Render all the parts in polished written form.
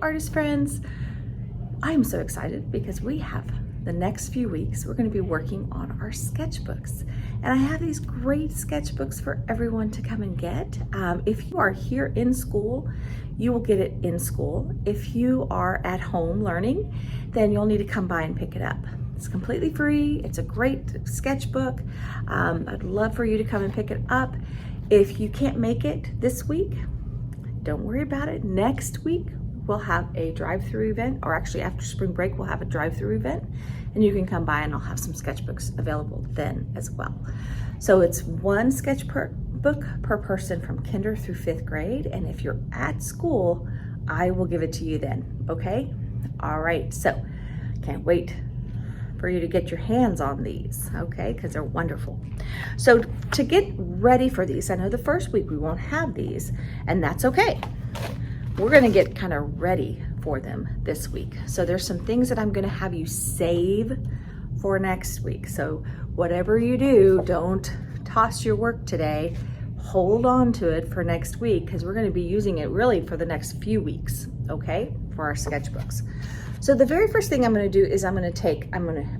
artist friends. I'm so excited because we have the next few weeks, we're going to be working on our sketchbooks. And I have these great sketchbooks for everyone to come and get. If you are here in school, you will get it in school. If you are at home learning, then you'll need to come by and pick it up. It's completely free. It's a great sketchbook. I'd love for you to come and pick it up. If you can't make it this week, don't worry about it. Next week, we'll have a drive-through event, or actually after spring break, we'll have a drive-through event, and you can come by and I'll have some sketchbooks available then as well. So it's one sketchbook per person from kinder through 5th grade. And if you're at school, I will give it to you then, okay? All right, so can't wait for you to get your hands on these, okay? Because they're wonderful. So to get ready for these, I know the first week we won't have these, and that's okay. We're gonna get kind of ready for them this week. So there's some things that I'm gonna have you save for next week. So whatever you do, don't toss your work today. Hold on to it for next week because we're gonna be using it really for the next few weeks, okay? For our sketchbooks. So the very first thing I'm gonna do is I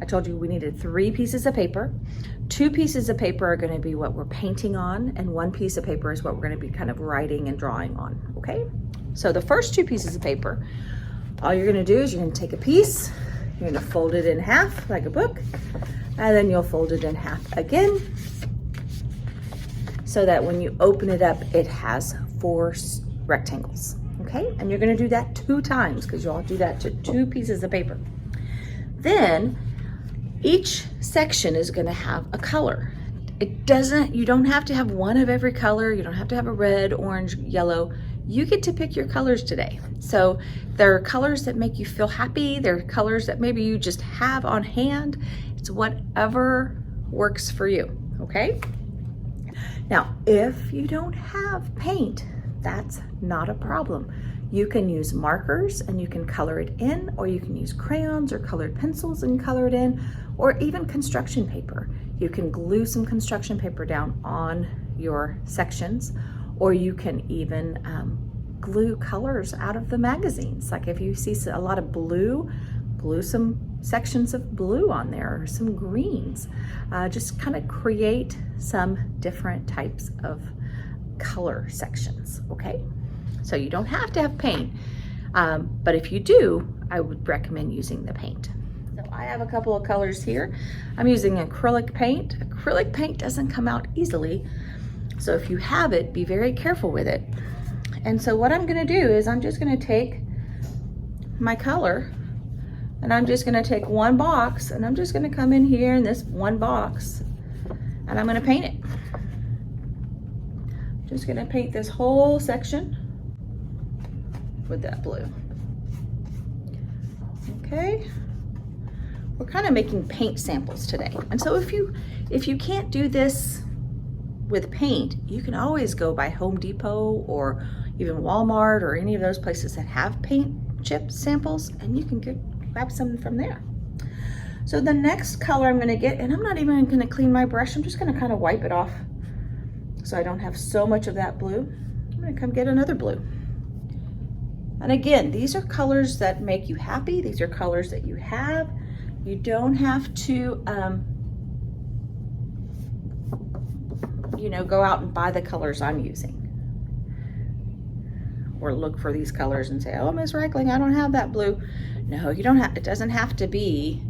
told you we needed 3 pieces of paper. 2 pieces of paper are gonna be what we're painting on, and 1 piece of paper is what we're gonna be kind of writing and drawing on, okay? So the first 2 pieces of paper, all you're gonna do is you're gonna take a piece, you're gonna fold it in half like a book, and then you'll fold it in half again, so that when you open it up, it has 4 rectangles, okay? And you're gonna do that 2 times because you'll do that to 2 pieces of paper. Then each section is gonna have a color. You don't have to have one of every color. You don't have to have a red, orange, yellow. You get to pick your colors today. So there are colors that make you feel happy. There are colors that maybe you just have on hand. It's whatever works for you, okay? Now, if you don't have paint, that's not a problem. You can use markers and you can color it in, or you can use crayons or colored pencils and color it in, or even construction paper. You can glue some construction paper down on your sections, or you can even glue colors out of the magazines. Like if you see a lot of blue, glue some sections of blue on there, or some greens. Just kind of create some different types of color sections, okay? So you don't have to have paint, but if you do, I would recommend using the paint. So I have a couple of colors here. I'm using acrylic paint. Acrylic paint doesn't come out easily, so if you have it, be very careful with it. And so what I'm gonna do is I'm just gonna take my color and I'm just gonna take 1 box and I'm just gonna come in here in this 1 box and I'm gonna paint it. Just gonna paint this whole section with that blue. Okay, we're kind of making paint samples today. And so if you can't do this with paint, you can always go by Home Depot or even Walmart or any of those places that have paint chip samples, and you can grab some from there. So the next color I'm gonna get, and I'm not even gonna clean my brush, I'm just gonna kind of wipe it off so I don't have so much of that blue. I'm gonna come get another blue. And again, these are colors that make you happy. These are colors that you have. You don't have to, go out and buy the colors I'm using. Or look for these colors and say, oh, Miss Reichling, I don't have that blue. No, you don't have, it doesn't have to be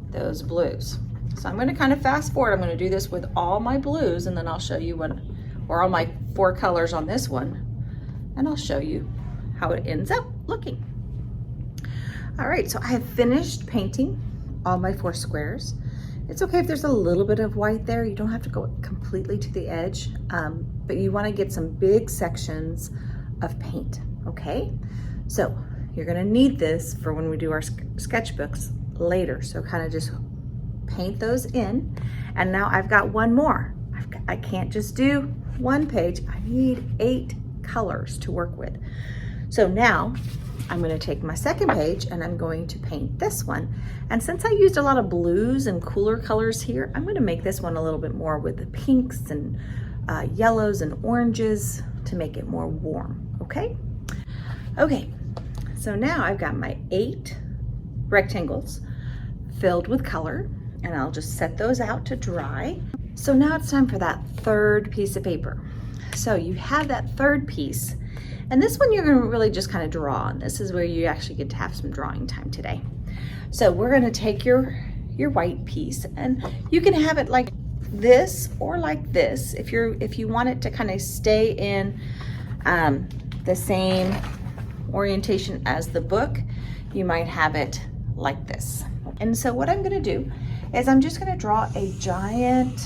those blues. So I'm gonna kind of fast forward. I'm gonna do this with all my blues and then I'll show you or all my 4 colors on this one, and I'll show you how it ends up looking. All right, so I have finished painting all my 4 squares. It's okay if there's a little bit of white there. You don't have to go completely to the edge, but you wanna get some big sections of paint, okay? So you're gonna need this for when we do our sketchbooks later. So kind of just paint those in. And now I've got 1 more. I can't just do 1 page. I need 8 colors to work with. So now I'm gonna take my 2nd page and I'm going to paint this one. And since I used a lot of blues and cooler colors here, I'm gonna make this one a little bit more with the pinks and yellows and oranges to make it more warm, okay? Okay, So now I've got my 8 rectangles filled with color, and I'll just set those out to dry. So now it's time for that 3rd piece of paper. So you have that 3rd piece, and this one you're gonna really just kind of draw on. This is where you actually get to have some drawing time today. So we're gonna take your white piece, and you can have it like this or like this. If you want it to kind of stay in the same orientation as the book, you might have it like this. And so what I'm gonna do is I'm just gonna draw a giant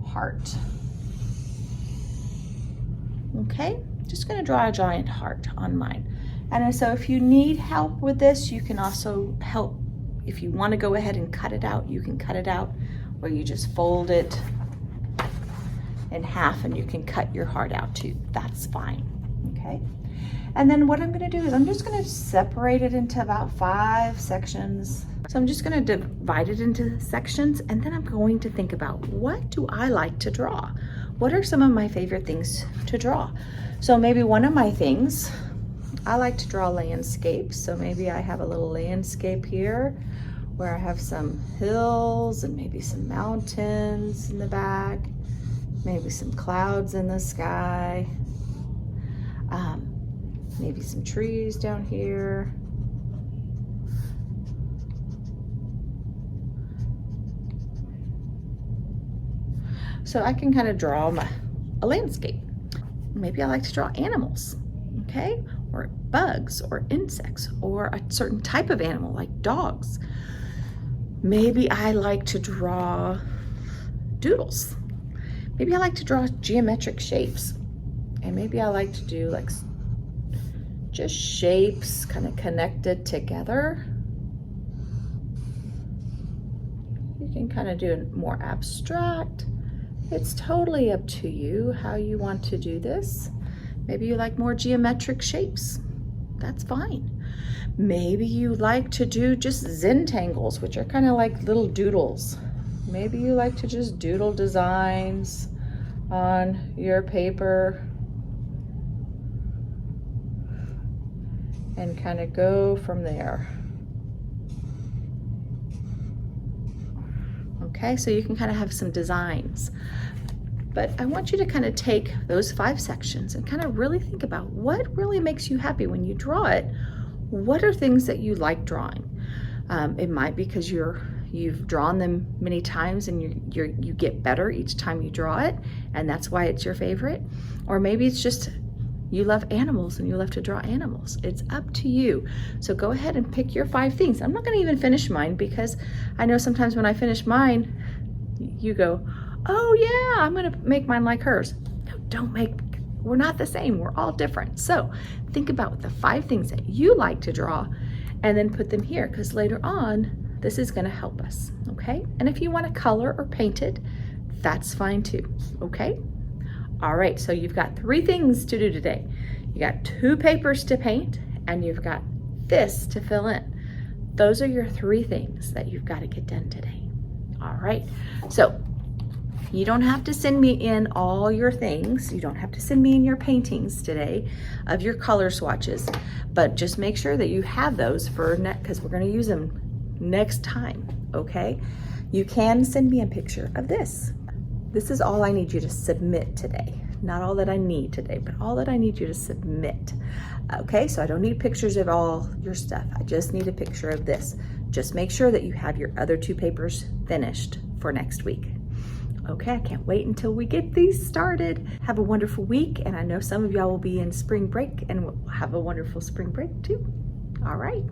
heart. Okay, just gonna draw a giant heart on mine. And so if you need help with this, you can also help. If you want to go ahead and cut it out, you can cut it out, or you just fold it in half and you can cut your heart out too. That's fine, okay? And then what I'm gonna do is I'm just gonna separate it into about 5 sections. So I'm just gonna divide it into sections, and then I'm going to think about, what do I like to draw? What are some of my favorite things to draw? So maybe one of my things, I like to draw landscapes. So maybe I have a little landscape here where I have some hills and maybe some mountains in the back, maybe some clouds in the sky, maybe some trees down here. So I can kind of draw a landscape. Maybe I like to draw animals, okay? Or bugs or insects or a certain type of animal like dogs. Maybe I like to draw doodles. Maybe I like to draw geometric shapes. And maybe I like to do like just shapes kind of connected together. You can kind of do it more abstract. It's totally up to you how you want to do this. Maybe you like more geometric shapes. That's fine. Maybe you like to do just Zentangles, which are kind of like little doodles. Maybe you like to just doodle designs on your paper and kind of go from there. Okay, so you can kind of have some designs. But I want you to kind of take those 5 sections and kind of really think about what really makes you happy when you draw it. What are things that you like drawing? It might be because you've drawn them many times and you get better each time you draw it, and that's why it's your favorite. Or maybe it's just you love animals and you love to draw animals. It's up to you. So go ahead and pick your 5 things. I'm not going to even finish mine because I know sometimes when I finish mine, you go, oh yeah, I'm going to make mine like hers. No, we're not the same. We're all different. So think about the 5 things that you like to draw and then put them here, because later on, this is going to help us. Okay. And if you want to color or paint it, that's fine too. Okay. All right, so you've got 3 things to do today. You got 2 papers to paint, and you've got this to fill in. Those are your 3 things that you've got to get done today. All right, so you don't have to send me in all your things. You don't have to send me in your paintings today of your color swatches, but just make sure that you have those for because we're going to use them next time, okay? You can send me a picture of this. This is all I need you to submit today. Not all that I need today, but all that I need you to submit. Okay, so I don't need pictures of all your stuff. I just need a picture of this. Just make sure that you have your other 2 papers finished for next week. Okay, I can't wait until we get these started. Have a wonderful week, and I know some of y'all will be in spring break, and we'll have a wonderful spring break too. All right.